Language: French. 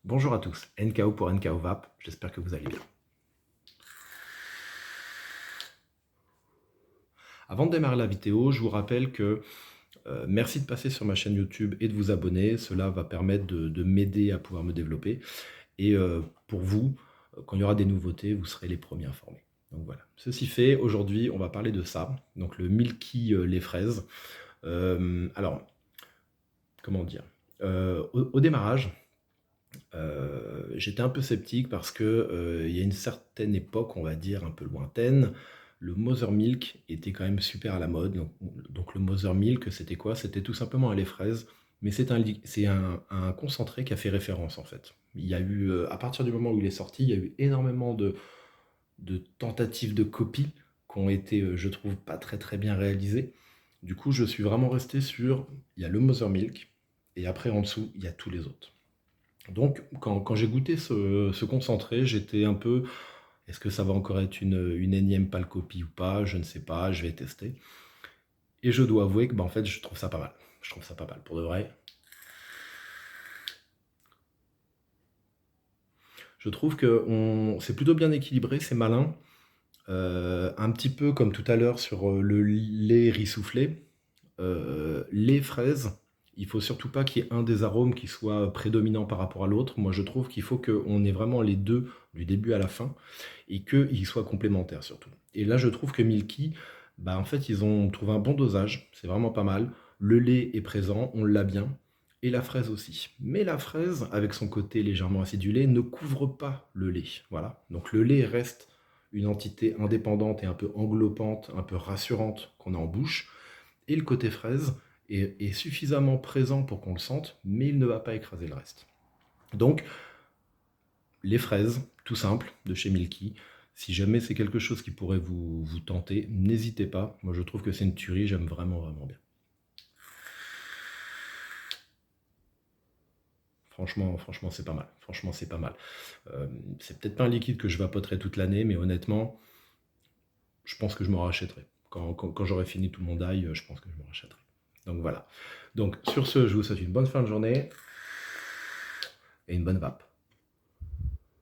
Bonjour à tous, NKO pour NKO Vape, j'espère que vous allez bien. Avant de démarrer la vidéo, je vous rappelle que merci de passer sur ma chaîne YouTube et de vous abonner, cela va permettre de m'aider à pouvoir me développer. Et pour vous, quand il y aura des nouveautés, vous serez les premiers informés. Donc voilà, ceci fait, aujourd'hui on va parler de ça, donc le Milky les fraises. Alors, comment dire, au démarrage, j'étais un peu sceptique parce que, il y a une certaine époque, on va dire un peu lointaine, le Mother Milk était quand même super à la mode. Donc le Mother Milk, c'était quoi? C'était tout simplement un lait fraise, mais c'est un concentré qui a fait référence, en fait. Il y a eu, à partir du moment où il est sorti, il y a eu énormément de tentatives de copie qui ont été, je trouve, pas très, très bien réalisées. Du coup, je suis vraiment resté sur il y a le Mother Milk et après en dessous, il y a tous les autres. Donc, quand j'ai goûté ce concentré, j'étais un peu: «Est-ce que ça va encore être une énième pâle copie ou pas? Je ne sais pas, je vais tester» et je dois avouer que, bah, en fait, je trouve ça pas mal. Je trouve ça pas mal, pour de vrai. Je trouve que c'est plutôt bien équilibré, c'est malin. Un petit peu comme tout à l'heure sur, le lait riz soufflé, les fraises, il faut surtout pas qu'il y ait un des arômes qui soit prédominant par rapport à l'autre. Moi, je trouve qu'il faut qu'on ait vraiment les 2 du début à la fin et qu'ils soient complémentaires surtout. Et là, je trouve que Milky, bah, en fait, ils ont trouvé un bon dosage, c'est vraiment pas mal. Le lait est présent, on l'a bien et la fraise aussi. Mais la fraise, avec son côté légèrement acidulé, ne couvre pas le lait, voilà. Donc le lait reste une entité indépendante et un peu englobante, un peu rassurante qu'on a en bouche et le côté fraise est suffisamment présent pour qu'on le sente, mais il ne va pas écraser le reste. Donc, les fraises, tout simple, de chez Milky. Si jamais c'est quelque chose qui pourrait vous tenter, n'hésitez pas. Moi, je trouve que c'est une tuerie, j'aime vraiment, vraiment bien. Franchement, c'est pas mal. Franchement, c'est pas mal. C'est peut-être pas un liquide que je vapoterai toute l'année, mais honnêtement, je pense que je me rachèterai. Quand j'aurai fini tout mon die, je pense que je me rachèterai. Donc voilà. Donc sur ce, je vous souhaite une bonne fin de journée et une bonne vape.